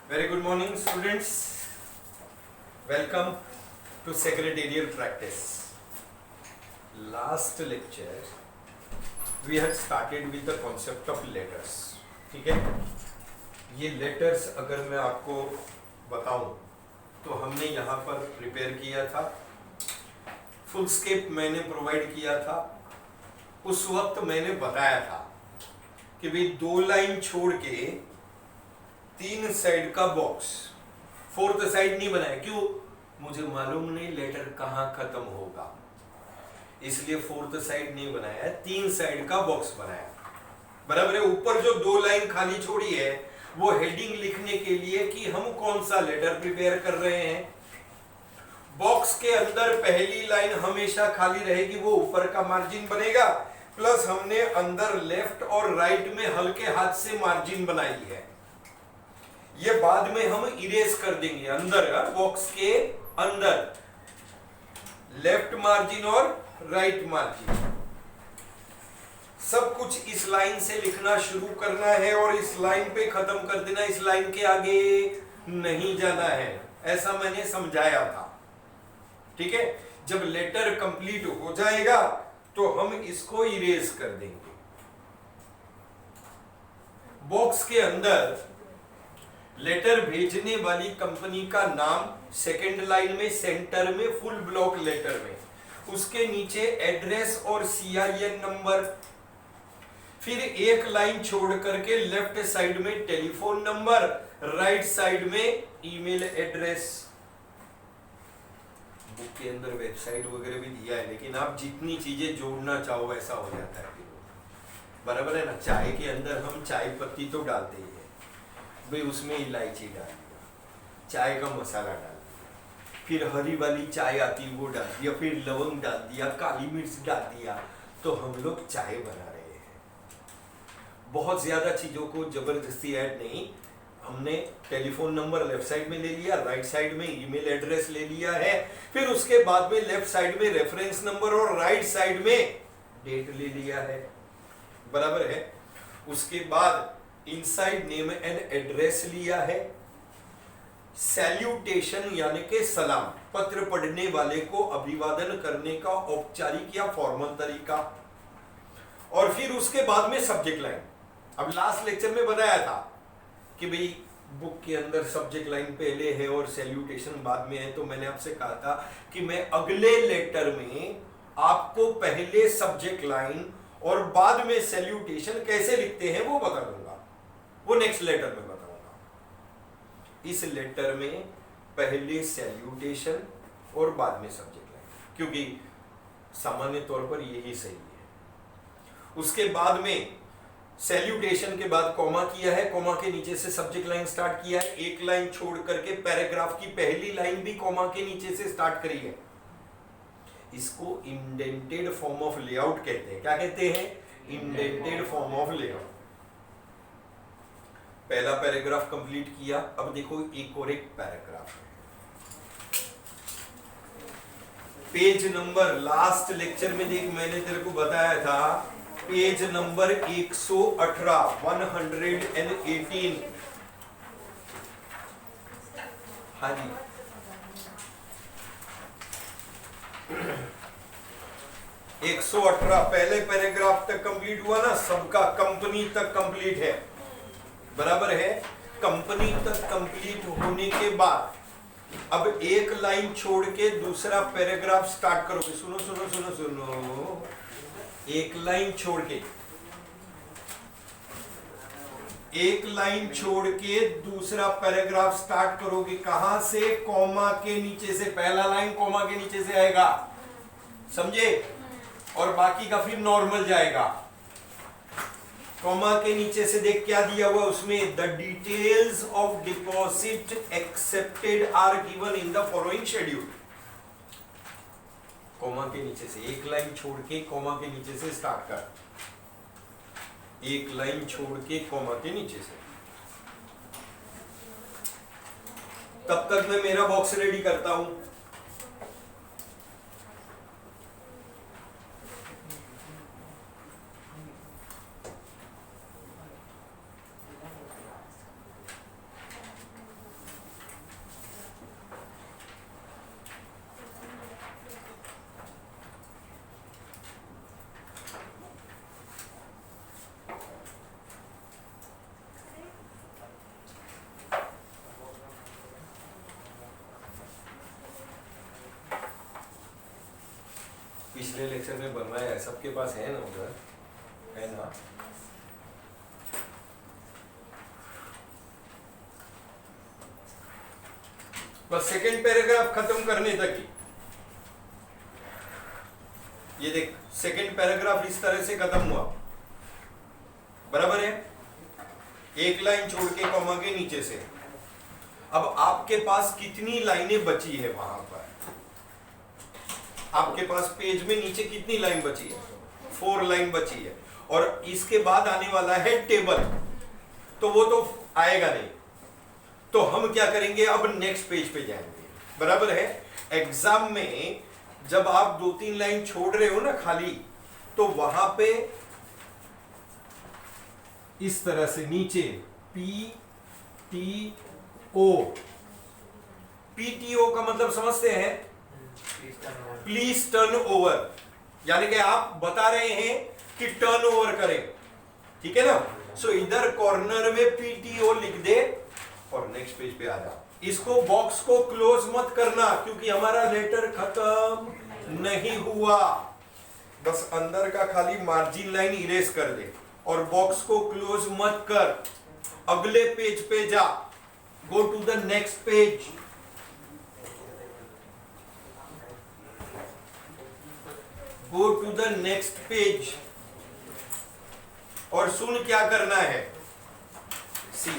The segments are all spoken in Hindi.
Very good morning, students. Welcome to secretarial practice. Last lecture, we had started with the concept of letters. ठीक है, ये letters अगर मैं आपको बताऊं तो हमने यहाँ पर प्रिपेयर किया था, फुल स्केप मैंने प्रोवाइड किया था. उस वक्त मैंने बताया था कि भाई 2 लाइन छोड़ के 3 साइड का बॉक्स, 4th साइड नहीं बनाया. क्यों? मुझे मालूम नहीं लेटर कहां खत्म होगा, इसलिए 4th साइड नहीं बनाया, 3 साइड का बॉक्स बनाया. बराबर है. ऊपर जो 2 लाइन खाली छोड़ी है वो हेडिंग लिखने के लिए कि हम कौन सा लेटर प्रिपेयर कर रहे हैं. बॉक्स के अंदर पहली लाइन हमेशा खाली रहेगी, वो ऊपर का मार्जिन बनेगा. प्लस हमने अंदर लेफ्ट और राइट में हल्के हाथ से मार्जिन बनाई है. ये बाद में हम इरेज कर देंगे. अंदर बॉक्स के अंदर लेफ्ट मार्जिन और राइट मार्जिन, सब कुछ इस लाइन से लिखना शुरू करना है और इस लाइन पे खत्म कर देना. इस लाइन के आगे नहीं जाना है, ऐसा मैंने समझाया था. ठीक है. जब लेटर कंप्लीट हो जाएगा तो हम इसको इरेज कर देंगे. बॉक्स के अंदर लेटर भेजने वाली कंपनी का नाम सेकंड लाइन में सेंटर में फुल ब्लॉक लेटर में, उसके नीचे एड्रेस और सीआईएन नंबर, फिर एक लाइन छोड़ करके लेफ्ट साइड में टेलीफोन नंबर, राइट साइड में ईमेल एड्रेस. बुक के अंदर वेबसाइट वगैरह भी दिया है, लेकिन आप जितनी चीजें जोड़ना चाहो ऐसा हो जाता है. बराबर है ना. चाय के अंदर हम चाय पत्ती तो डालते ही है भाई, उसमें इलायची डाल दिया, चाय का मसाला डाल दिया, फिर हरी वाली चाय आती वो डाल दिया, फिर लवंग डाल दिया, काली मिर्च डाल दिया, तो हम लोग चाय बना रहे हैं. बहुत ज्यादा चीजों को जबरदस्ती ऐड नहीं. हमने टेलीफोन नंबर लेफ्ट साइड में ले लिया, राइट साइड में ईमेल एड्रेस ले लिया है, फिर उसके बाद में लेफ्ट साइड में रेफरेंस नंबर और राइट साइड में डेट ले लिया है. बराबर है. उसके बाद इनसाइड नेम एंड एड्रेस लिया है. सैल्यूटेशन यानी कि सलाम, पत्र पढ़ने वाले को अभिवादन करने का औपचारिक या फॉर्मल तरीका. और फिर उसके बाद में सब्जेक्ट लाइन. अब लास्ट लेक्चर में बताया था कि भाई बुक के अंदर सब्जेक्ट लाइन पहले है और सैल्यूटेशन बाद में है, तो मैंने आपसे कहा था कि मैं अगले लेटर में आपको पहले सब्जेक्ट लाइन और बाद में सैल्यूटेशन कैसे लिखते हैं वो बता दूंगा. वो नेक्स्ट लेटर में बताऊंगा. इस लेटर में पहले सैल्यूटेशन और बाद में सब्जेक्ट लाइन, क्योंकि सामान्य तौर पर यही सही है. उसके बाद में सैल्यूटेशन के बाद कॉमा किया है, कॉमा के नीचे से सब्जेक्ट लाइन स्टार्ट किया है, एक लाइन छोड़ करके पैराग्राफ की पहली लाइन भी कॉमा के नीचे से स्टार्ट करी है. इसको इंडेंटेड फॉर्म ऑफ लेआउट कहते हैं. क्या कहते हैं? Indented form of layout. पहला पैराग्राफ कंप्लीट किया. अब देखो एक और एक पैराग्राफ है. पेज नंबर लास्ट लेक्चर में देख, मैंने तेरे को बताया था पेज नंबर 118, 118. हाँ जी. एक 118 पहले पैराग्राफ तक कंप्लीट हुआ ना, सबका कंपनी तक कंप्लीट है. बराबर है. कंपनी तक कंप्लीट होने के बाद अब एक लाइन छोड़ के दूसरा पैराग्राफ स्टार्ट करोगे. सुनो सुनो सुनो सुनो. एक लाइन छोड़ के, एक लाइन छोड़ के दूसरा पैराग्राफ स्टार्ट करोगे. कहां से? कॉमा के नीचे से. पहला लाइन कॉमा के नीचे से आएगा, समझे? और बाकी का फिर नॉर्मल जाएगा. कॉमा के नीचे से देख क्या दिया हुआ उसमें, the details of deposit accepted are given in the following schedule. Comma के नीचे से एक लाइन छोड़ के कॉमा के नीचे से स्टार्ट कर. एक लाइन छोड़ के कॉमा के नीचे से. तब तक मैं मेरा बॉक्स रेडी करता हूं. पिछले लेक्चर में बनवाया है, सबके पास है ना उधर, है ना? बस सेकेंड पैराग्राफ खत्म करने तक ही। ये देख, सेकेंड पैराग्राफ इस तरह से खत्म हुआ, बराबर है? एक लाइन छोड़ के कॉमा के नीचे से। अब आपके पास कितनी लाइनें बची है वहां पर? आपके पास पेज में नीचे कितनी लाइन बची है? 4 लाइन बची है। और इसके बाद आने वाला है टेबल, तो वो तो आएगा नहीं। तो हम क्या करेंगे, अब नेक्स्ट पेज पे जाएंगे, बराबर है? एग्जाम में जब आप 2-3 लाइन छोड़ रहे हो ना खाली, तो वहां पे इस तरह से नीचे PTO, PTO का मतलब समझते हैं? प्लीज टर्न ओवर, यानी कि आप बता रहे हैं कि टर्न ओवर करें, ठीक है ना? सो इधर कॉर्नर में PTO लिख दे और नेक्स्ट पेज पे आ जा। इसको बॉक्स को क्लोज मत करना, क्योंकि हमारा लेटर खत्म नहीं हुआ। बस अंदर का खाली मार्जिन लाइन इरेज कर दे और बॉक्स को क्लोज मत कर। अगले पेज पे जा, go to the next page. Go to the next page और सुन क्या करना है। सी,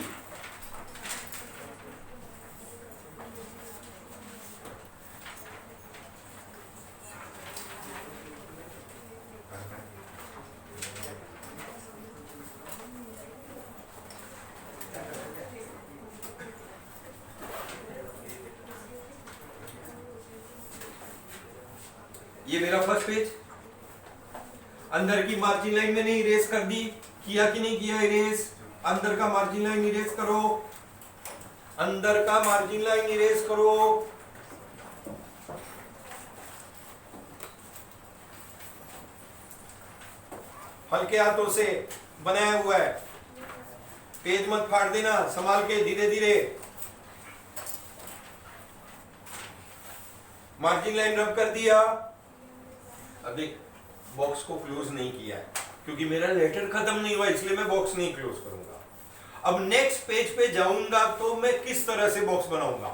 ये मेरा फर्स्ट पेज। अंदर की मार्जिन लाइन मैंने इरेज कर दी, किया कि नहीं किया इरेज? अंदर का मार्जिन लाइन इरेज करो, अंदर का मार्जिन लाइन इरेज करो। हल्के हाथों से बनाया हुआ है, पेज मत फाड़ देना, संभाल के धीरे धीरे। मार्जिन लाइन रब कर दिया। अभी बॉक्स को क्लोज नहीं किया है, क्योंकि मेरा लेटर खत्म नहीं हुआ, इसलिए मैं बॉक्स नहीं क्लोज करूंगा। अब नेक्स्ट पेज पे जाऊंगा तो मैं किस तरह से बॉक्स बनाऊंगा?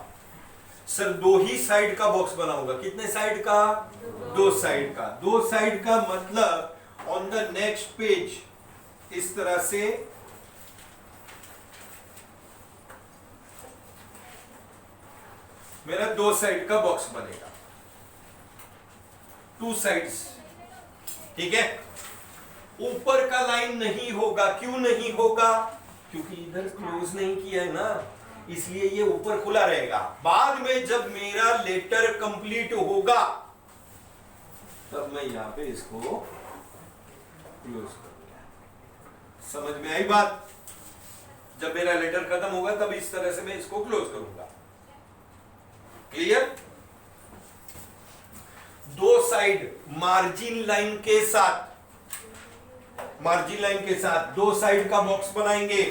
सर 2 ही साइड का बॉक्स बनाऊंगा। कितने साइड का? 2 साइड का। 2 साइड का मतलब ऑन द नेक्स्ट पेज इस तरह से मेरा 2 साइड का बॉक्स बनेगा, 2 साइड्स, ठीक है? ऊपर का लाइन नहीं होगा। क्यों नहीं होगा? क्योंकि इधर क्लोज नहीं किया है ना, इसलिए ये ऊपर खुला रहेगा। बाद में जब मेरा लेटर कंप्लीट होगा तब मैं यहां पे इसको क्लोज करूंगा। समझ में आई बात? जब मेरा लेटर खत्म होगा तब इस तरह से मैं इसको क्लोज करूंगा। क्लियर? 2 साइड मार्जिन लाइन के साथ, मार्जिन लाइन के साथ 2 साइड का बॉक्स बनाएंगे।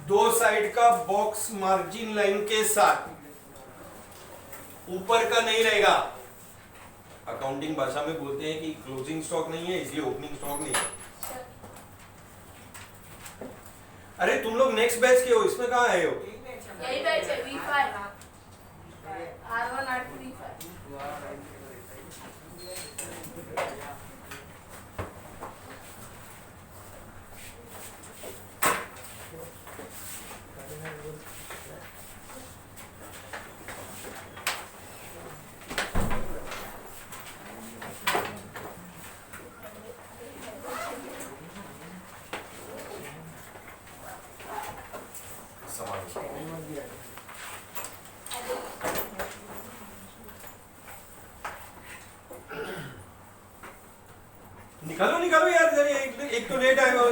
दो साइड का बॉक्स मार्जिन लाइन के साथ, ऊपर का नहीं रहेगा। अकाउंटिंग भाषा में बोलते हैं कि क्लोजिंग स्टॉक नहीं है, इसलिए ओपनिंग स्टॉक नहीं है। अरे तुम लोग नेक्स्ट बैच के हो, इसमें कहाँ आए हो? यही बैच है, V5 R1 R2 V5। एक तो लेट आए हो।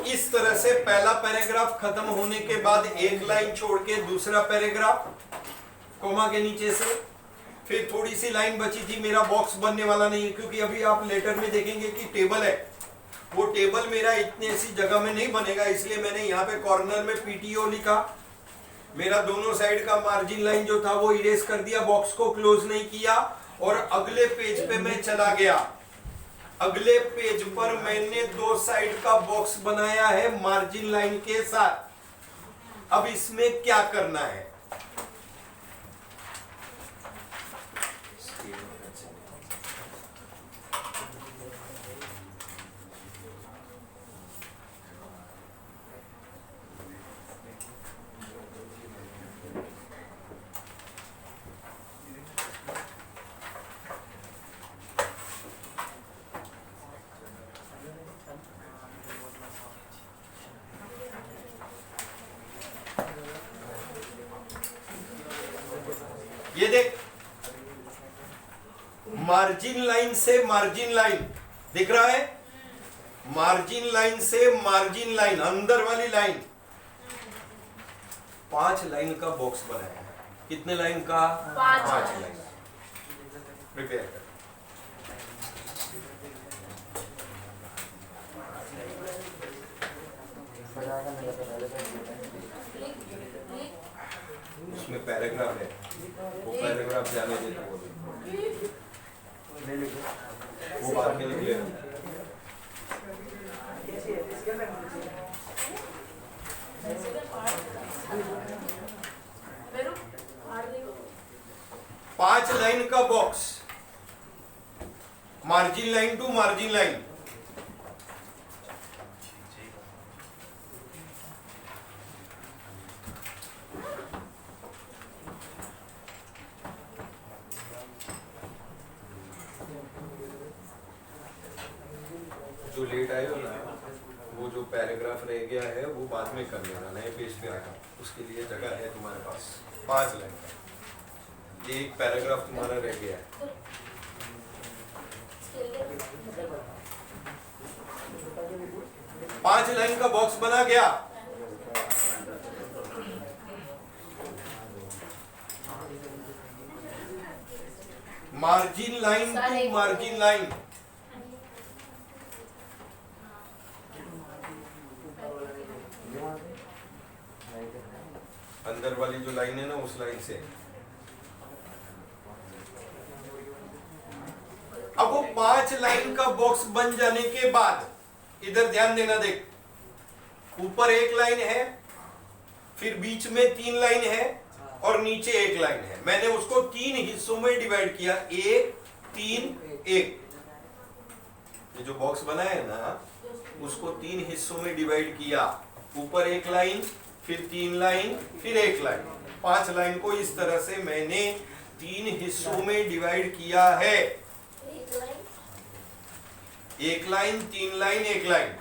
इस तरह से पहला पैराग्राफ खत्म होने के बाद एक लाइन छोड़ के दूसरा पैराग्राफ कोमा के नीचे से, फिर थोड़ी सी लाइन बची थी, मेरा बॉक्स बनने वाला नहीं है क्योंकि अभी आप लेटर में देखेंगे कि टेबल है, वो टेबल मेरा इतनी ऐसी जगह में नहीं बनेगा, इसलिए मैंने यहाँ पे कॉर्नर में पीटीओ लिखा। मेरा दोनों साइड का मार्जिन लाइन जो था वो इरेज कर दिया, बॉक्स को क्लोज नहीं किया और अगले पेज पे मैं चला गया। अगले पेज पर मैंने दो साइड का बॉक्स बनाया है मार्जिन लाइन के साथ। अब इसमें क्या करना है? ये देख, मार्जिन लाइन से मार्जिन लाइन दिख रहा है, मार्जिन लाइन से मार्जिन लाइन अंदर वाली लाइन, 5 लाइन का बॉक्स बनाया है। कितने लाइन का? 5 लाइन। प्रिपेयर कर। उसमें पैराग्राफ है, वो पैराग्राफ जाने दे, वो बाद में लिख लेना। पांच लाइन का box, margin line to margin line. जो लेट आए हो ना, वो जो पैराग्राफ रह गया है वो बाद में कर लेना, नए पेज पे आएगा, उसके लिए जगह है तुम्हारे पास। 5 लाइन का एक पैराग्राफ तुम्हारा रह गया है। पांच लाइन का बॉक्स बना गया। Margin line to margin line, अंदर वाली जो लाइन है ना उस लाइन से। अब वो 5 लाइन का बॉक्स बन जाने के बाद इधर ध्यान देना, देख ऊपर एक लाइन है, फिर बीच में 3 लाइन है और नीचे एक लाइन है। मैंने उसको 3 हिस्सों में डिवाइड किया, 1 3 1। ये जो बॉक्स बना है ना उसको 3 हिस्सों में डिवाइड किया, ऊपर एक लाइन, फिर 3 लाइन, फिर एक लाइन। 5 लाइन को इस तरह से मैंने 3 हिस्सों में डिवाइड किया है। एक लाइन, 3 लाइन, एक लाइन।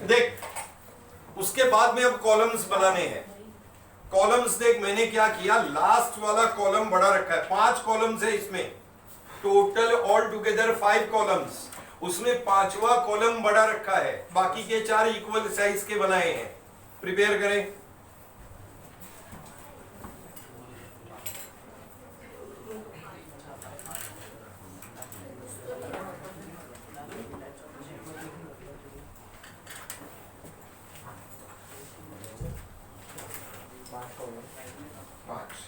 देख, उसके बाद में अब कॉलम्स बनाने हैं। कॉलम्स देख, मैंने क्या किया, लास्ट वाला कॉलम बड़ा रखा है, 5 कॉलम्स है इसमें, टोटल ऑल टुगेदर 5 कॉलम्स। उसमें 5वां कॉलम बड़ा रखा है, बाकी के 4 इक्वल साइज के बनाए हैं। प्रिपेयर करें। 5।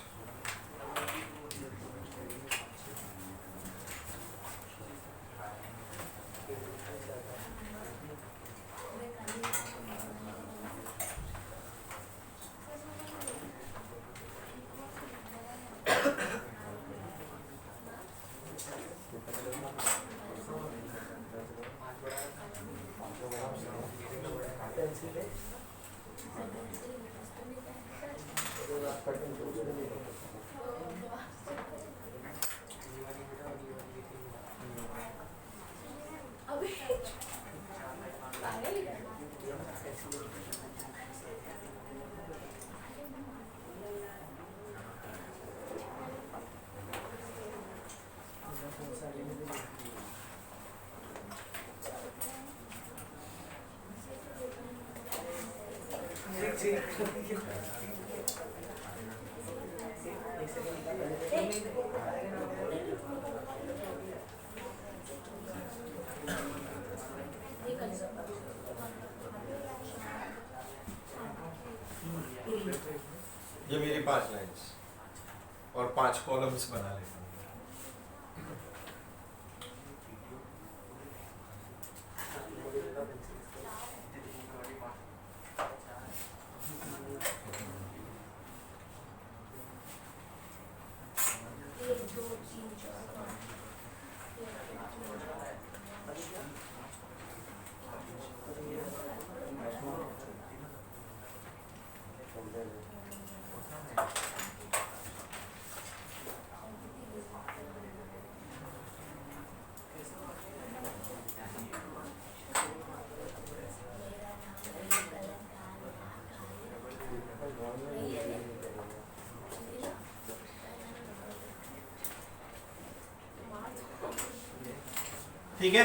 अभी पागल ही कर ये मेरी 5 लाइन्स और 5 कॉलम्स बना लेता हूँ। ठीक है,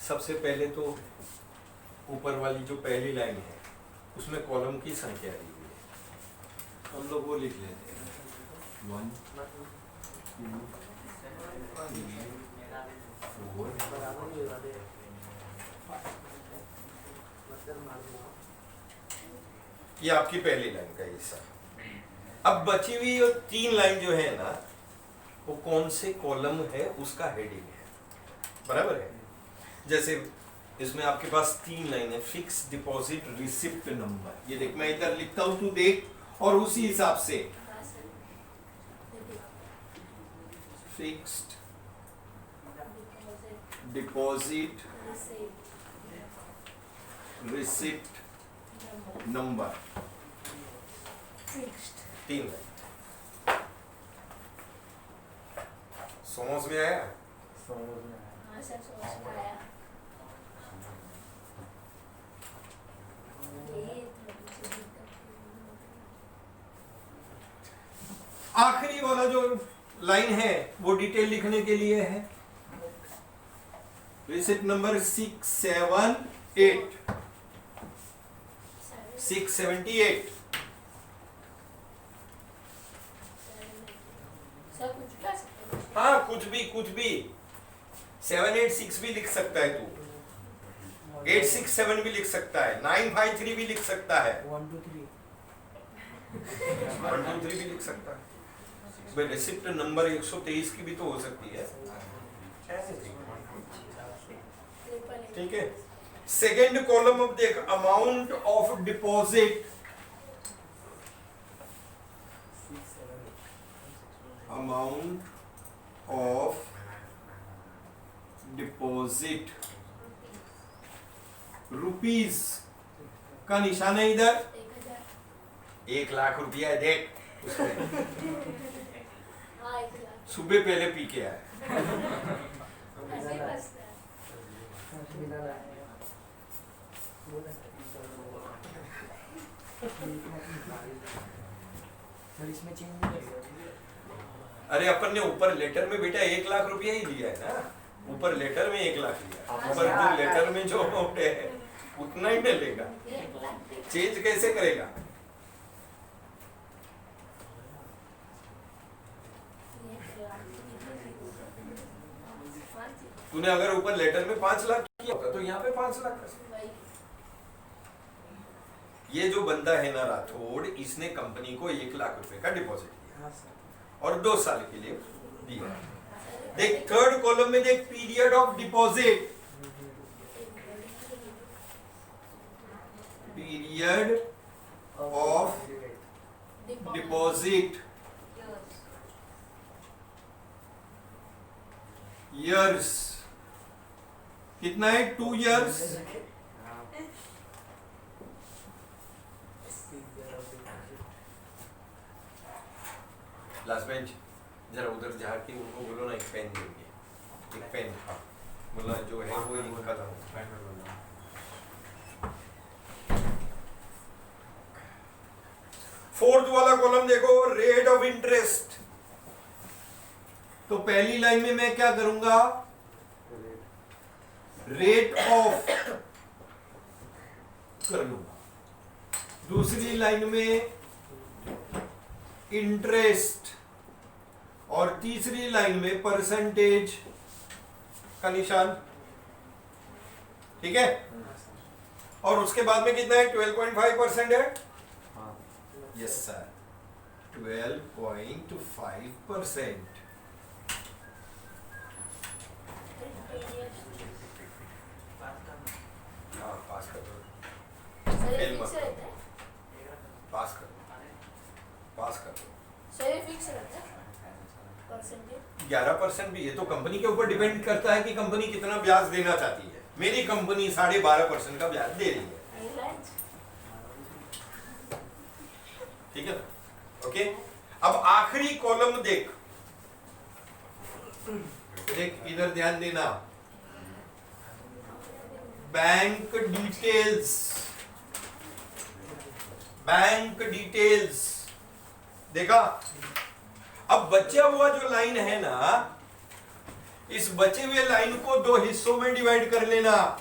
सबसे पहले तो ऊपर वाली जो पहली लाइन है उसमें कॉलम की संख्या दी हुई है, हम लोग वो लिख लेते हैं 1 2 3 4 ये आपकी पहली लाइन का हिस्सा। अब बची हुई ये 3 लाइन जो है ना, वो कौन से कॉलम है उसका हेडिंग है, बराबर है। जैसे इसमें आपके पास 3 लाइन है, फिक्स डिपॉजिट रिसिप्ट नंबर। ये देख, मैं इधर लिखता हूं, तू देख, और उसी हिसाब से fixed deposit receipt number, 3 line. समझ में आया? हाँ सर, समझ में आया। आखिरी वाला जो लाइन है वो डिटेल लिखने के लिए है, रिसिप्ट नंबर 678 678। सर कुछ भी कर सकते हैं। हाँ, कुछ भी 786 भी लिख सकता है तू, 867 भी लिख सकता है, 953 भी लिख सकता है, 1 2 3 123 भी लिख सकता है। भाई रिसिप्ट नंबर 123 की भी तो हो सकती है, ठीक है। सेकेंड कॉलम अब देख, amount of deposit, amount of deposit rupees का निशान है इधर, 1000। 1 लाख रुपया है, देख उसमें हाँ 1,00,000। सुबह पहले पी के आया। ऐसे ही बसता है। सर इसमें चेंज नहीं कर सकते। अरे अपन ने ऊपर लेटर में बेटा 1 लाख रुपया ही लिया है ना, ऊपर लेटर में 1 लाख लिया, ऊपर जो लेटर में जो अमाउंट है उतना ही मिलेगा, 1,00,000। चेंज कैसे करेगा? तूने अगर ऊपर लेटर में 5 लाख किया होता तो यहाँ पे 5 लाख कर सकता। ये जो बंदा है ना राठौड़, इसने कंपनी को 1 लाख रुपए का डिपॉजिट किया हाँ सर। और 2 साल के लिए दिया। देख थर्ड कॉलम में देख period of deposit, period of deposit years, कितना है 2 years। लास्ट बेंच जरा उधर जाके उनको बोलो ना एक पेन देंगे, एक पेन। हाँ बोला जो है वो इनका था। फोर्थ वाला कॉलम देखो, रेट ऑफ इंटरेस्ट। तो पहली लाइन में मैं क्या करूंगा, रेट ऑफ कर लूंगा, दूसरी लाइन में इंटरेस्ट और तीसरी लाइन में परसेंटेज का निशान, ठीक है। और उसके बाद में कितना है 12.5% है, यस सर 12.5%। हाँ पास कर दो, सर ये फेल फिक्स मत करो। रहता है? पास कर दो, पास कर दो। सर ये फिक्स रहता है परसेंटेज? 11% भी, ये तो कंपनी के ऊपर डिपेंड करता है कि कंपनी कितना ब्याज देना चाहती है। मेरी कंपनी 12.5% का ब्याज दे रही है, ठीक है ना। ओके अब आखिरी कॉलम देख, देख इधर ध्यान देना, बैंक डिटेल्स, बैंक डिटेल्स देखा। अब बचा हुआ जो लाइन है ना, इस बचे हुए लाइन को 2 हिस्सों में डिवाइड कर लेना,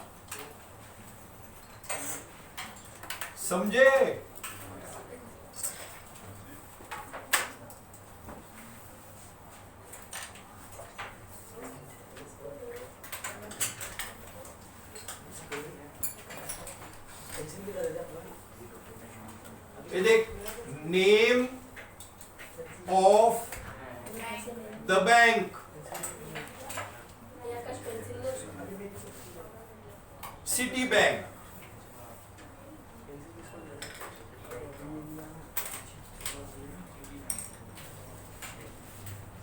समझे। ये देख, name of the bank, Citibank,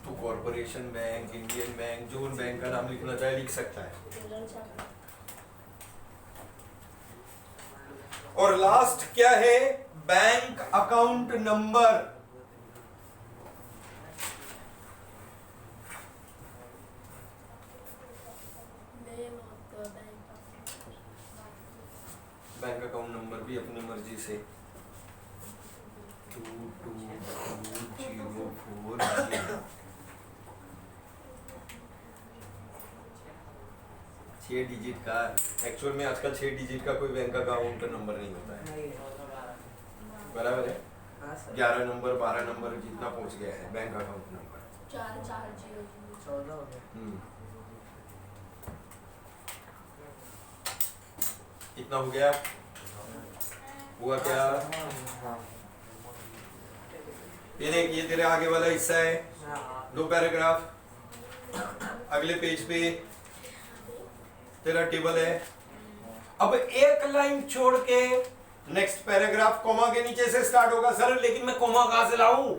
तो Corporation Bank, Indian Bank, zone bank का नाम लिखना चाहे लिख सकता है। और लास्ट क्या है, bank account number. Bank account number भी अपनी मर्जी से 222040, 6 डिजिट का। एक्चुअल में आजकल 6 डिजिट का कोई बैंक अकाउंट नंबर नहीं होता है, बराबर है। 11 नंबर 12 नंबर जितना पहुंच गया है बैंक अकाउंट नंबर। 14 हो गया। कितना हो गया, हुआ क्या। ये देख, ये तेरे आगे वाला हिस्सा है, 2 पैराग्राफ। अगले पेज पे तेरा टेबल है। अब एक लाइन छोड़ के नेक्स्ट पैराग्राफ कोमा के नीचे से स्टार्ट होगा। सर लेकिन मैं कोमा कहां से लाऊं,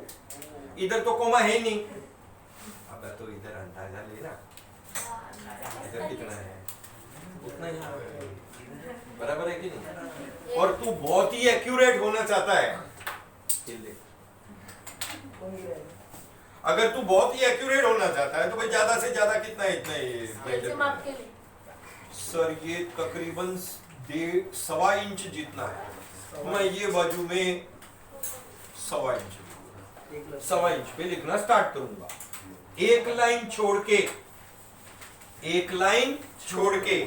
इधर तो कोमा है नहीं। अब तो इधर अंदाजा ले रहा, इधर कितना है, उतना ही बराबर है कि नहीं। और तू बहुत ही एक्यूरेट होना चाहता है, अगर तू बहुत ही एक्यूरेट होना चाहता है तो भाई ज्यादा से ज्यादा कितना है, इतना ही। सर ये तकरीबन 1.25 इंच जितना है, मैं ये बाजू में 1.25 इंच, 1.25 इंच पे लिखना स्टार्ट करूंगा। एक लाइन छोड़ के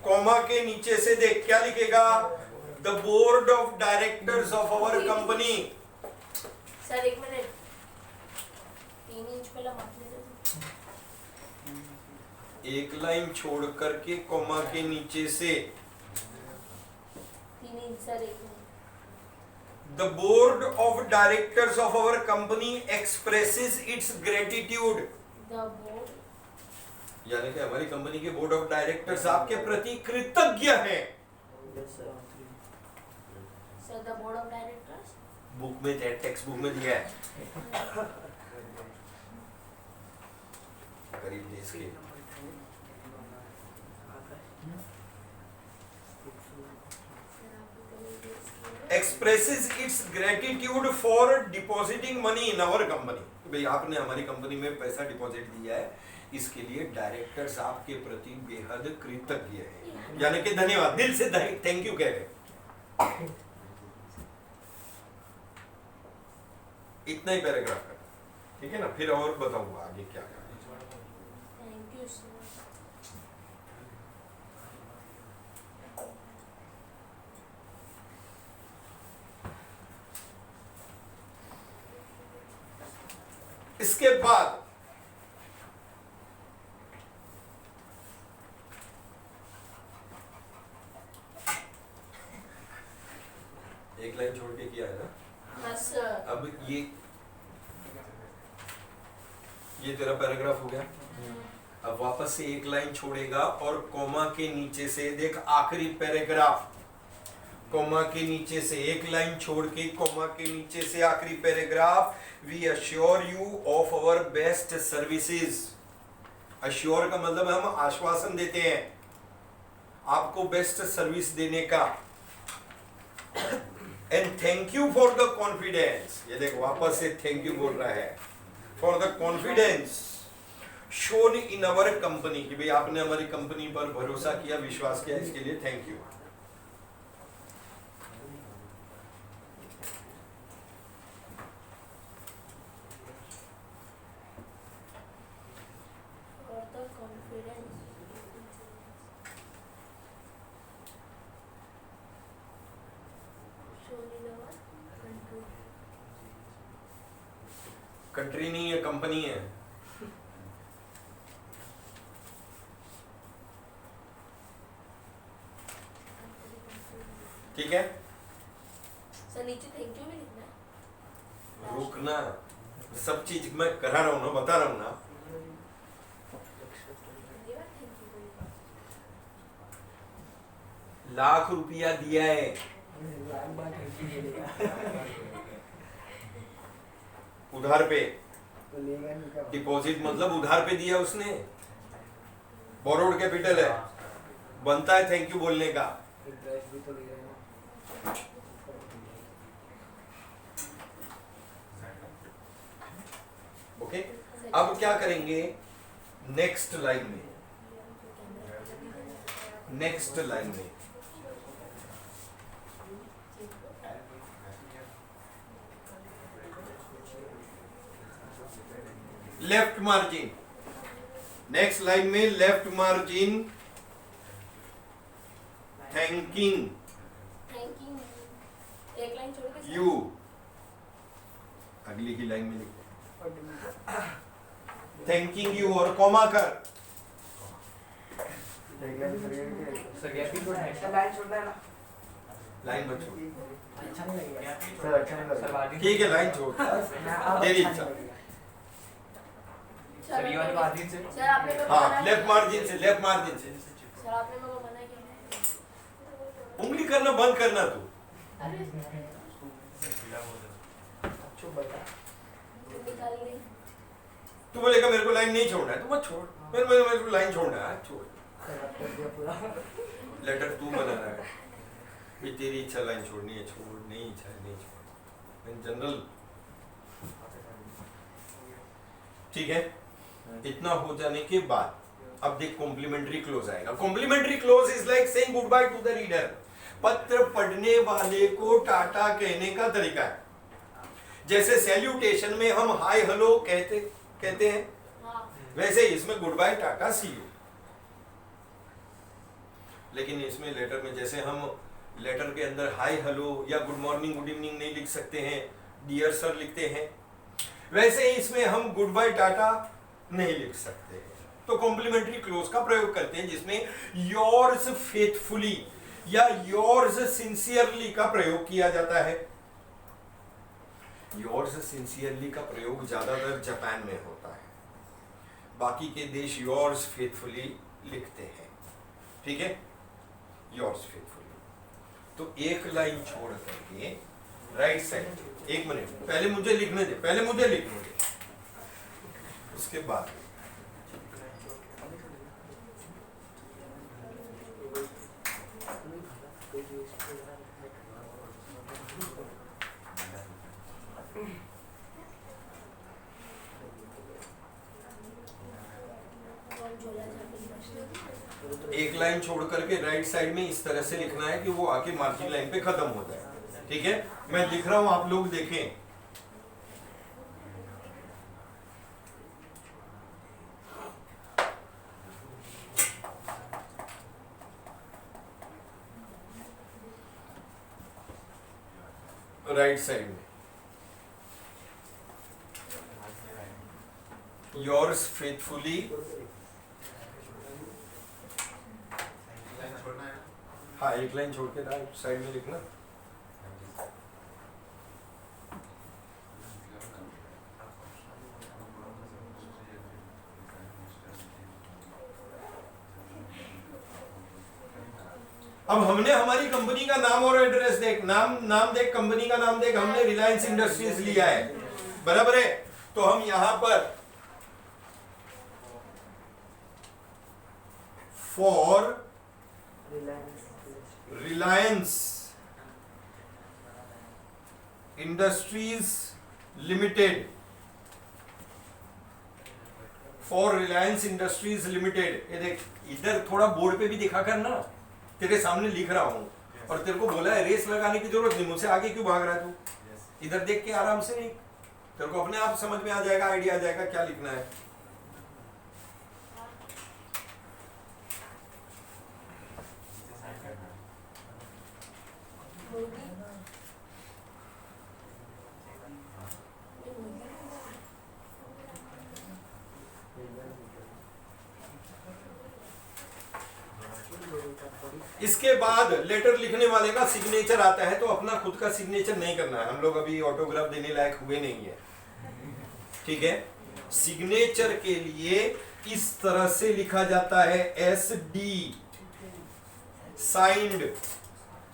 कॉमा के नीचे से देख क्या लिखेगा, the board of directors of our company. Sir एक मिनट, 3 इंच पहला मत ले दो। एक लाइन छोड़ करके कॉमा के नीचे से 3 इंच सर, एक minute The board of directors of our company expresses its gratitude. The board. यानी कि हमारी कंपनी के बोर्ड ऑफ डायरेक्टर्स आपके प्रति कृतज्ञ हैं. So the board of directors. Book में टेक्स्ट बुक में दिया है. करीब देश के expresses its gratitude for depositing money in our company. भाई आपने हमारी कंपनी में पैसा डिपॉजिट दिया है, इसके लिए डायरेक्टर्स आपके प्रति बेहद कृतज्ञ हैं. यानी कि धन्यवाद, दिल से थैंक यू कह रहे. इतना ही पैराग्राफ का, ठीक है ना. फिर और बताऊंगा आगे क्या करना है. Thank you, sir. इसके बाद एक लाइन छोड़ के किया है ना. Yes, sir. अब ये तेरा पैराग्राफ हो गया. अब वापस से एक लाइन छोड़ेगा और कोमा के नीचे से देख आखिरी पैराग्राफ. कोमा के नीचे से एक लाइन छोड़ के कोमा के नीचे से आखिरी paragraph. We assure you of our best services. Assure का मतलब हम आश्वासन देते हैं आपको बेस्ट सर्विस देने का. And thank you for the confidence. ये देख वापस से थैंक यू बोल रहा है. For the confidence shown in our company, कि भाई आपने हमारी कंपनी पर भरोसा किया, विश्वास किया, इसके लिए thank you. For the confidence. Shown in our country. Country नहीं है, कंपनी है. ठीक है. सर नीचे थैंक यू भी लिखना है. रुकना, सब चीज मैं करा रहा हूँ ना, बता रहा हूँ ना. हिंदी में thank you बोलिए. लाख रुपया दिया है, उधार पे. डिपॉजिट मतलब उधार पे दिया उसने. बोरोड कैपिटल है, बनता है थैंक यू बोलने का. ओके. अब क्या करेंगे नेक्स्ट लाइन में. नेक्स्ट लाइन में लेफ्ट मार्जिन. नेक्स्ट लाइन में left margin thanking Thanking you. एक लाइन छोड़ के. यू. अगली की लाइन में लिखो थैंकिंग यू और कॉमा कर. सर गैप को लाइन छोड़ना है ना. लाइन मत छोड़. अच्छा नहीं लगेगा सर. अच्छा नहीं लगेगा. ठीक है लाइन छोड़, तेरी इच्छा. सर ये वाली मार्जिन से. सर आपने मेरे को हाँ मना लेफ्ट किया. मार्जिन से, लेफ्ट मार्जिन से. सर आपने मेरे को मना किया. उंगली करना बंद करना तू. अरे चुप बता. निकाल ली. तू बोलेगा मेरे को लाइन नहीं छोड़ना है, तो मत छोड़. मेरे को लाइन छोड़ना है, छोड़. सर आप कर दिया पूरा. लेटर तू बना रहा है. ये तेरी इच्छा लाइन छोड़नी है, छोड़. नहीं इच्छा है नहीं छोड़. इन जनरल ठीक है. इतना हो जाने के बाद अब देख कॉम्प्लीमेंट्री क्लोज आएगा. Complimentary close is like saying good by two the reader. पत्र पढ़ने वाले को टाटा कहने का तरीका है. जैसे सैल्यूटेशन में हम हाय हेलो कहते हैं, हाँ. वैसे इसमें goodbye ta-ta see you. लेकिन इसमें लेटर में जैसे हम लेटर के अंदर हाय हेलो या गुड मॉर्निंग गुड इवनिंग नहीं लिख सकते हैं, डियर सर लिखते हैं, वैसे ही इसमें हम गुड बाय टाटा नहीं लिख सकते हैं. तो कॉम्प्लीमेंट्री क्लोज का प्रयोग करते हैं जिसमें योर्स फेथफुली या योर्स सिंसियरली का प्रयोग किया जाता है. योर्स सिंसियरली का प्रयोग ज्यादातर जापान में होता है, बाकी के देश योर्स फेथफुली लिखते हैं, ठीक है, योर्स फेथफुली। तो एक लाइन छोड़ करके राइट साइड, एक मिनट पहले मुझे लिखने दे, उसके बाद एक लाइन छोड़ करके राइट साइड में इस तरह से लिखना है कि वो आके मार्जिन लाइन पे खत्म हो जाए, ठीक है। मैं लिख रहा हूं, आप लोग देखें। राइट साइड में योर्स फेथफुली, हाँ एक लाइन छोड़ के राइट साइड में लिखना। अब हमने हमारी कंपनी का नाम और एड्रेस देख, नाम देख, कंपनी का नाम देख, हमने रिलायंस इंडस्ट्रीज लिया है, बराबर है। तो हम यहां पर for Reliance industries limited, for Reliance industries limited, ये देख इधर थोड़ा बोर्ड पे भी दिखा कर ना, तेरे सामने लिख रहा हूं और तेरे को बोला है रेस लगाने की जरूरत नहीं, मुझसे आगे क्यों भाग रहा है तू, इधर देख के आराम से लिख, तेरे को अपने आप समझ में आ जाएगा, आइडिया आ जाएगा क्या लिखना है। इसके बाद लेटर लिखने वाले का सिग्नेचर आता है, तो अपना खुद का सिग्नेचर नहीं करना है, हम लोग अभी ऑटोग्राफ देने लायक हुए नहीं है, ठीक है। सिग्नेचर के लिए इस तरह से लिखा जाता है, S D, signed,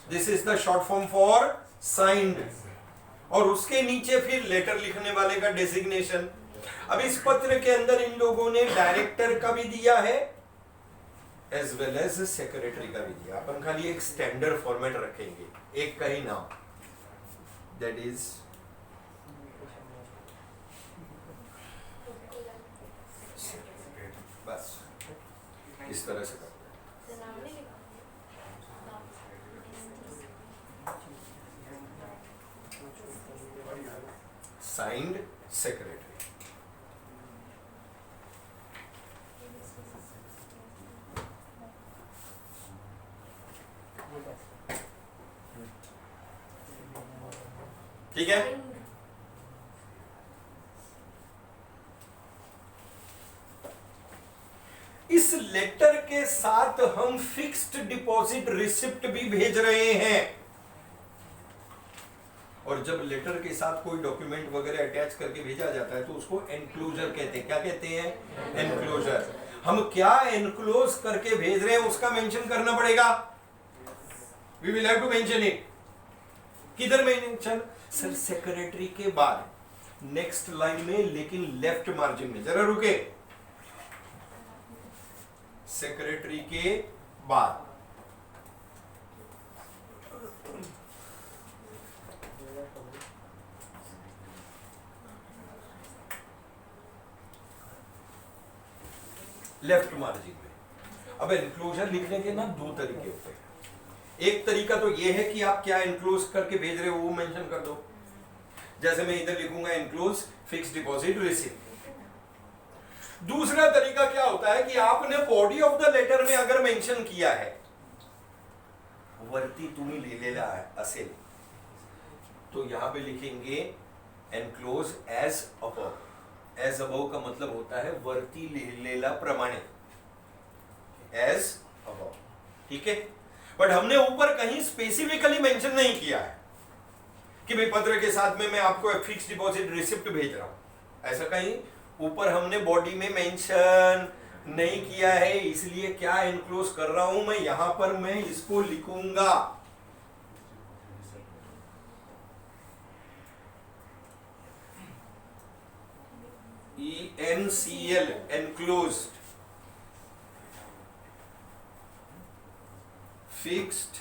this is the short form for signed, और उसके नीचे फिर लेटर लिखने वाले का डेजिग्नेशन। अब इस पत्र के अंदर इन लोगों ने डायरेक्टर का भी दिया है एज वेल एज सेक्रेटरी का भी दिया, अपन खाली एक स्टैंडर्ड फॉर्मेट रखेंगे, एक का ही नाम, दैट इज बस इस तरह से करते हैं। साइंड सेक्रेटरी, ठीक है। इस लेटर के साथ हम फिक्स्ड डिपॉजिट रिसिप्ट भी भेज रहे हैं, और जब लेटर के साथ कोई डॉक्यूमेंट वगैरह अटैच करके भेजा जाता है तो उसको एनक्लोजर कहते हैं। क्या कहते हैं? एनक्लोजर। हम क्या एनक्लोज करके भेज रहे हैं उसका मेंशन करना पड़ेगा, we will have to mention it. किधर मेंशन? सर सेक्रेटरी के बाद नेक्स्ट लाइन में, लेकिन लेफ्ट मार्जिन में, जरा रुके, सेक्रेटरी के बाद लेफ्ट मार्जिन में। अब एनक्लोजर लिखने के ना दो तरीके होते हैं। एक तरीका तो ये है कि आप क्या एनक्लोज करके भेज रहे हो वो मेंशन कर दो, जैसे मैं इधर लिखूंगा एनक्लोज फिक्स्ड डिपॉजिट रिसिप्ट। दूसरा तरीका क्या होता है कि आपने बॉडी ऑफ द लेटर में अगर मेंशन किया है वरती तुम्ही लिहिलेला असेल तो यहां पे लिखेंगे enclose as above. As above का मतलब होता है वरती लिहिलेला प्रमाणे, एज अबव, ठीक है। बट हमने ऊपर कहीं स्पेसिफिकली मेंशन नहीं किया है कि भाई पत्र के साथ में मैं आपको एक फिक्स डिपॉजिट रिसिप्ट भेज रहा हूं, ऐसा कहीं ऊपर हमने बॉडी में मेंशन नहीं किया है, इसलिए क्या एनक्लोज कर रहा हूं मैं यहां पर, मैं इसको लिखूंगा ENCL enclosed fixed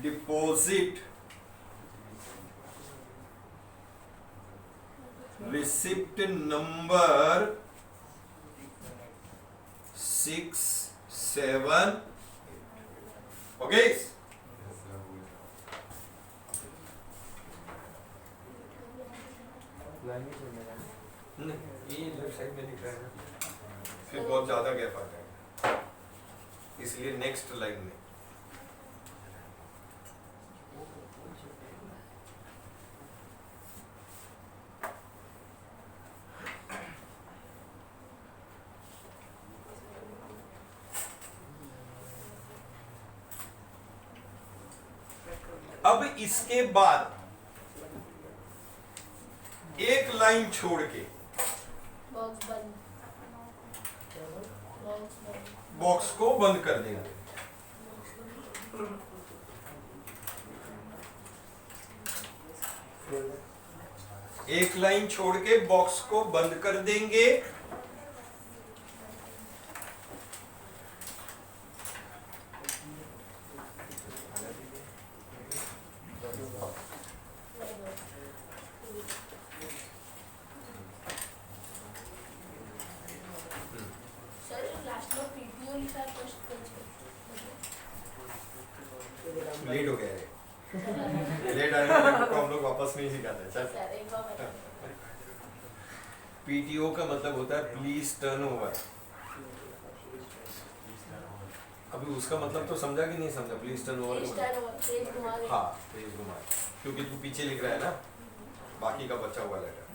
deposit receipt number 6, 7. Okay. ये लेफ्ट साइड में दिख रहा है ना, फिर बहुत ज्यादा गैप आ जाएगा, इसलिए नेक्स्ट लाइन में अब इसके बाद एक लाइन छोड़ के बॉक्स बंद, बॉक्स बंद, बॉक्स को बंद कर देंगे। एक लाइन छोड़ के बॉक्स को बंद कर देंगे। सर लास्ट में पीटीओ लिखा है फर्स्ट पेज पे। लेट हो गया है, लेट आने को हम लोग वापस नहीं सिखाते। चल, सर एक बार बता। पीटीओ का मतलब होता है प्लीज टर्न ओवर। अभी उसका मतलब तो समझा कि नहीं समझा? Please turn over, page turn over, page घुमा दे। हाँ पेज घुमा, क्योंकि तू पीछे लिख रहा है ना, बाकी का बचा हुआ लेटर।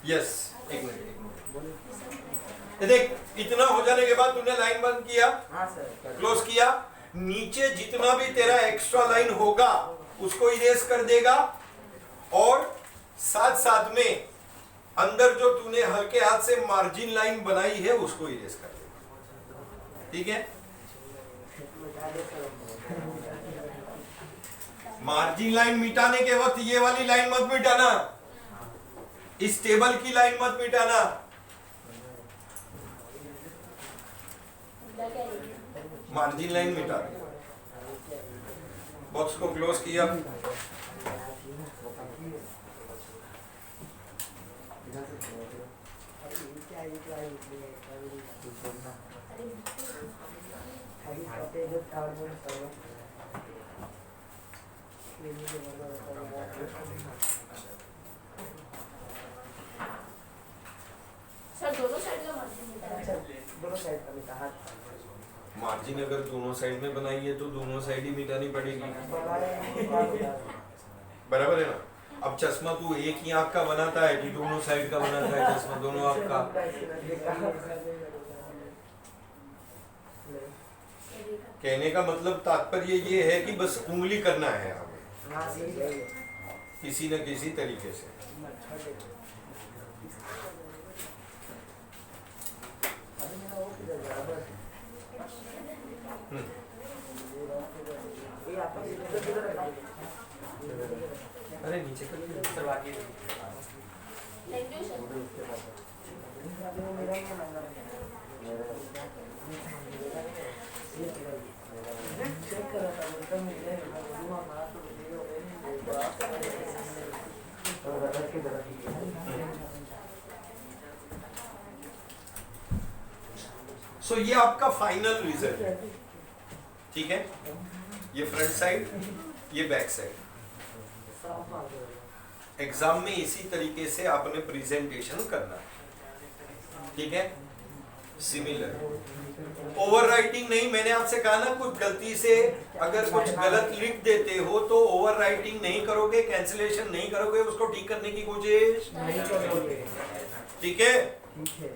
यस, एक मिनट। देख, इतना हो जाने के बाद तूने लाइन बंद किया, हाँ सर, क्लोज किया, नीचे जितना भी तेरा एक्स्ट्रा लाइन होगा उसको इरेज कर देगा, और साथ साथ में अंदर जो तूने हल्के हाथ से मार्जिन लाइन बनाई है उसको इरेज कर देगा। ठीक है? मार्जिन लाइन मिटाने के वक्त ये वाली लाइन मत मिटाना, इस टेबल की लाइन मत मिटाना। मार्जिन लाइन मिटा दिया, बॉक्स को क्लोज किया, सर दोनों साइड का मार्जिन मिटा है। दोनों साइड का मिटा हाथ मार्जिन अगर दोनों साइड में बनाई है तो दोनों साइड ही मिटानी पड़ेगी, बराबर है ना? अब चश्मा तू एक ही आंख का बनाता है कि दोनों साइड का बनाता है चश्मा, दोनों आंख का? कहने का मतलब तात्पर्य ये है कि बस उंगली करना है हमें किसी न किसी तरीके से। अरे नीचे कर सर, बाकी थैंक यू सर। सो ये आपका फाइनल रिजल्ट है। ठीक है? ये फ्रंट साइड, ये बैक साइड। एग्जाम में इसी तरीके से आपने प्रेजेंटेशन करना है। ठीक है? सिमिलर ओवर राइटिंग नहीं, मैंने आपसे कहा ना, कुछ गलती से अगर कुछ गलत लिख देते हो तो ओवर राइटिंग नहीं करोगे, कैंसिलेशन नहीं करोगे, उसको ठीक करने की कोशिश नहीं करोगे। ठीक है? ठीक है।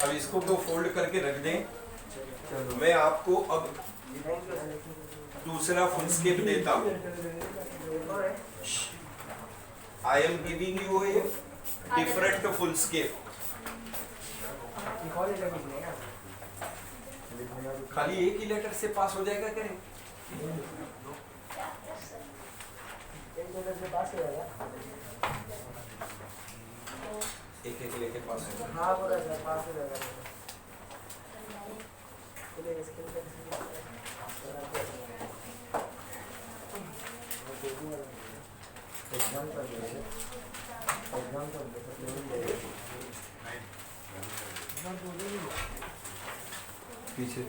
अब इसको तो फोल्ड करके रख दें, मैं आपको अब दूसरा फुल स्केप देता हूँ. I am giving you a different full scape. खाली एक ही लेटर से पास हो जाएगा क्या? एक एक लेके पास हो जाएगा. हाँ बोला सर पास हो जाएगा पीछे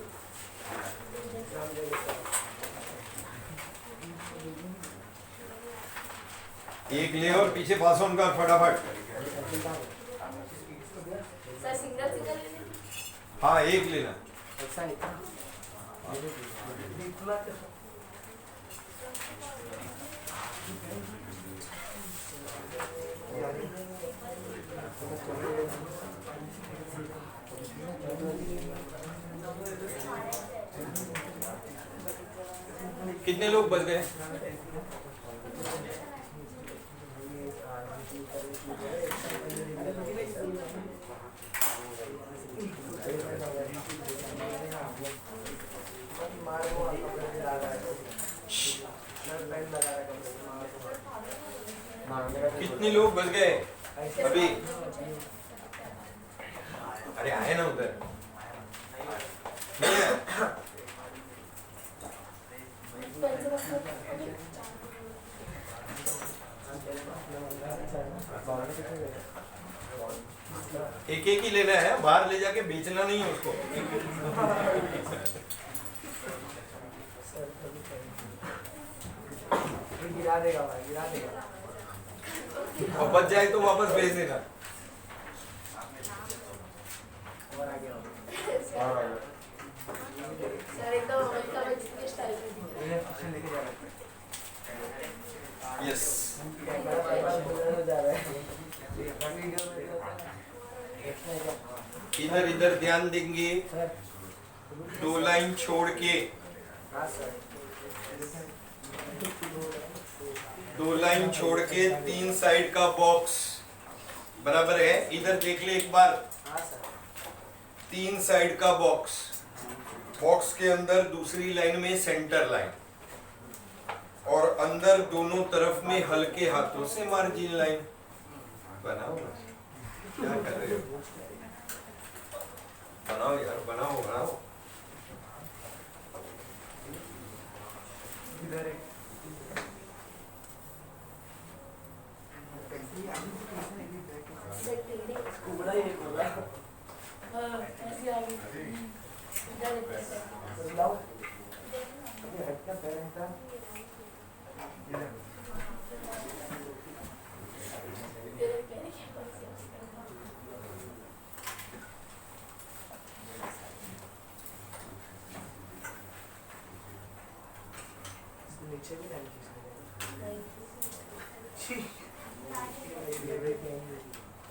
एक ले और पीछे पास ऑन कर फटाफट. सर सिंगल सिंगल हाँ एक लेना. कितने लोग बच गए? कितने लोग बच गए अभी? अरे आए ना उधर. नहीं आए? एक एक ही लेना है, बाहर ले जाके बेचना नहीं है उसको. गिरा देगा भाई गिरा देगा और बच जाए तो वापस भेज देना. और आगे आओ सर एकदम अमेरिका में जितने स्टाइल में इन्हें पीछे लेके जा रहा यस. है जा रहा है इधर इधर ध्यान देंगे. दो लाइन छोड़ के, हाँ सर दो लाइन छोड़ के तीन साइड का बॉक्स बराबर है. इधर देख ले एक बार. हाँ सर तीन साइड का बॉक्स, बॉक्स के अंदर दूसरी लाइन में सेंटर लाइन और अंदर दोनों तरफ में हल्के हाथों से मार्जिन लाइन बनाओ. क्या कर रहे हो? बनाओ यार, बनाओ बनाओ. इधर एक कुबड़ा ही एक होगा ऐसी आ गई इधर एक लाओ ये हटका पेरेंट का नीचे भी डाल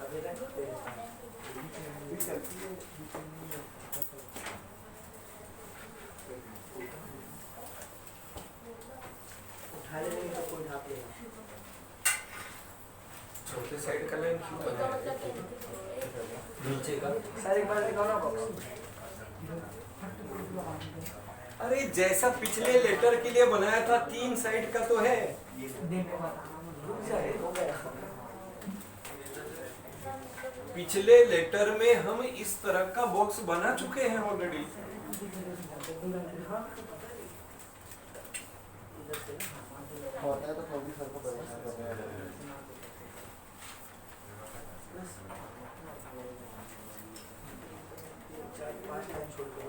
अभी रखते उठा लेंगे तो कोई ढाप लेगा छोटे साइड का लाइन क्यों इसका बनाया? मतलब क्या है? नीचे का. सर एक बार दिखाओ ना बॉक्स अरे जैसा पिछले लेटर के लिए बनाया था, तीन साइड का तो है. रुक जाए हो गया पिछले लेटर में हम इस तरह का बॉक्स बना चुके हैं ऑलरेडी. होता है तो कभी सर को परेशान करने वाला है. चार पांच टाइम छोड़ के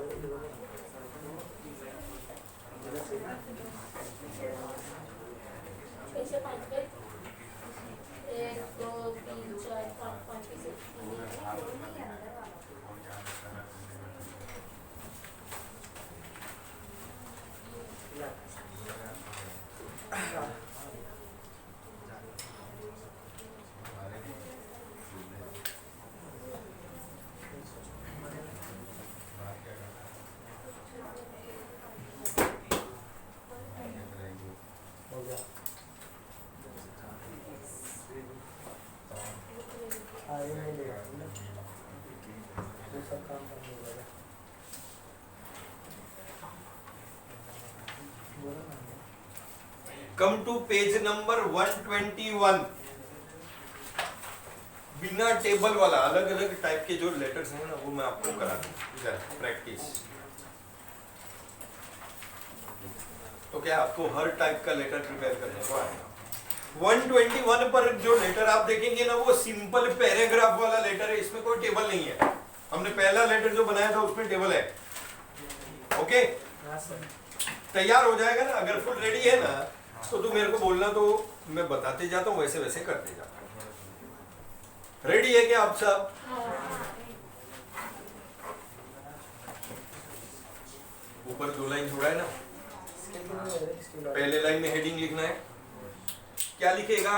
ऐसे पांच पे 1 2 3 4 5 5 ऐसे कम टू पेज नंबर 121। बिना टेबल वाला अलग अलग टाइप के जो लेटर्स हैं ना वो मैं आपको करा दूं प्रैक्टिस। तो क्या आपको हर टाइप का लेटर प्रिपेयर करने को आएगा। 121 पर जो लेटर आप देखेंगे ना वो सिंपल पैराग्राफ वाला लेटर है, इसमें कोई टेबल नहीं है। हमने पहला लेटर जो बनाया था उसमें टेबल है। ओके हाँ सर। तैयार हो जाएगा ना, अगर फुल रेडी है ना तो तू मेरे को बोलना, तो मैं बताते जाता हूँ, वैसे वैसे करते जाता हूँ। रेडी है क्या आप सब? ऊपर 2 लाइन छोड़ा है ना, पहले लाइन में हेडिंग लिखना है। क्या लिखेगा?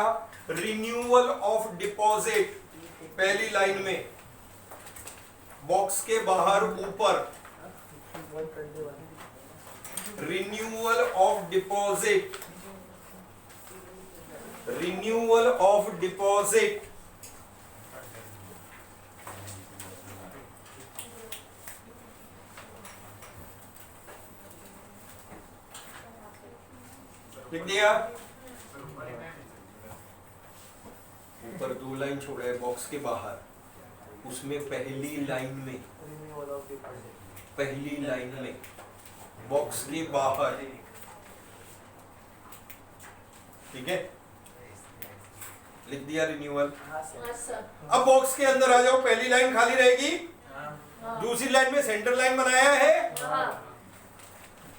Renewal of deposit. पहली लाइन में बॉक्स के बाहर ऊपर renewal of deposit, renewal of deposit. लिख दिया? ऊपर 2 लाइन छोड़ा है बॉक्स के बाहर, उसमें पहली लाइन में बॉक्स के बाहर, ठीक है, लिख दिया रिन्यूअल। अब बॉक्स के अंदर आ जाओ, पहली लाइन खाली रहेगी, दूसरी लाइन में सेंटर लाइन बनाया है।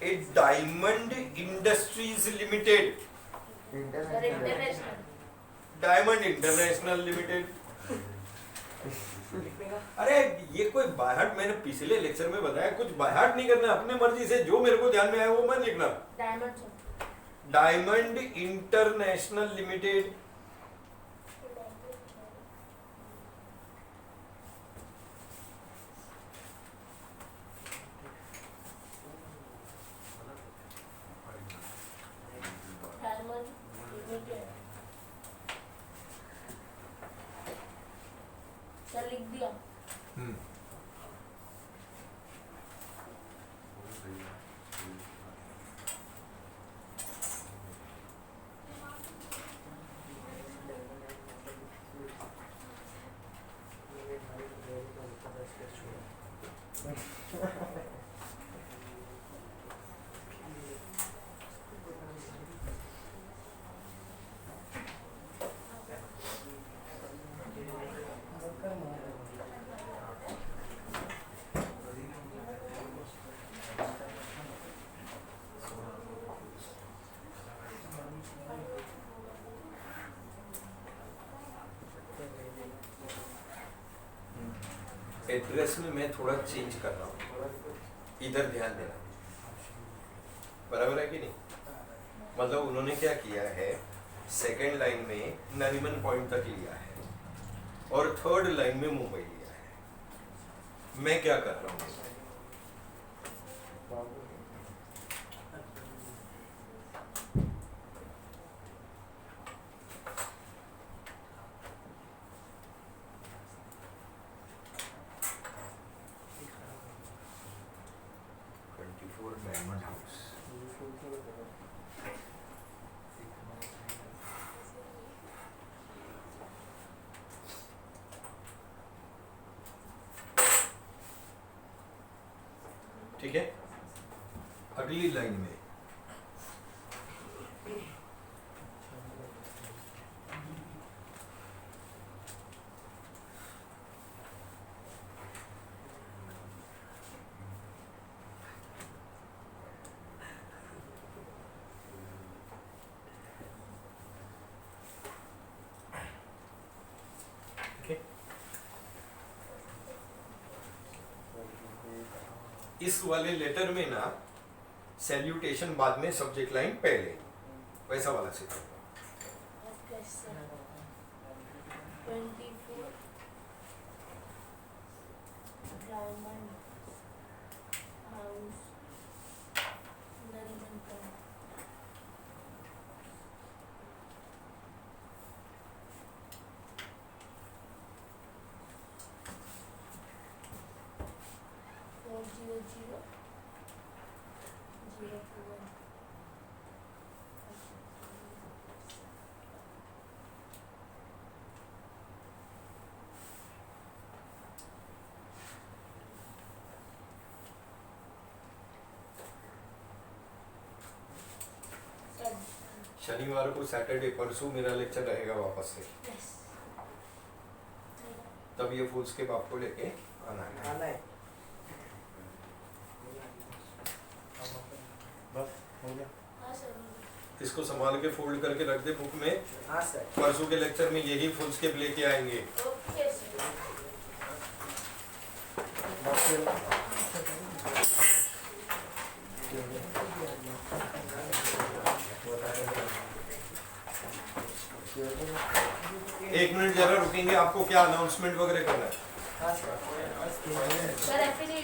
A Diamond Industries Limited, Diamond International Limited. अरे ये कोई बायहार्ट, मैंने पिछले लेक्चर में बताया, कुछ बायहार्ट नहीं करना, अपने मर्जी से जो मेरे को ध्यान में आया वो मैं लिखना। Diamond International limited. लिख दिया। एड्रेस में मैं थोड़ा चेंज कर रहा हूँ, इधर ध्यान देना, बराबर है कि नहीं? मतलब उन्होंने क्या किया है, सेकेंड लाइन में नरीमन पॉइंट तक लिया है और थर्ड लाइन में मुंबई लिया है। मैं क्या कर रहा हूँ, डायमंड हाउस, ठीक है। अगली लाइन में इस वाले लेटर में ना सैल्यूटेशन बाद में, सब्जेक्ट लाइन पहले, वैसा वाला सिखाऊंगा। शनिवार को सैटरडे परसों मेरा लेक्चर रहेगा वापस से, यस तब ये फुल स्केप आपको लेके आना है। आना है। बस हो गया। हाँ सर इसको संभाल के फोल्ड करके रख दे बुक में, हाँ सर। परसों के लेक्चर में यही फुल स्केप लेके आएंगे। ओके सर बस फिर एक मिनट जरा रुकेंगे, आपको क्या अनाउंसमेंट वगैरह करना है? हाँ सर। Sir application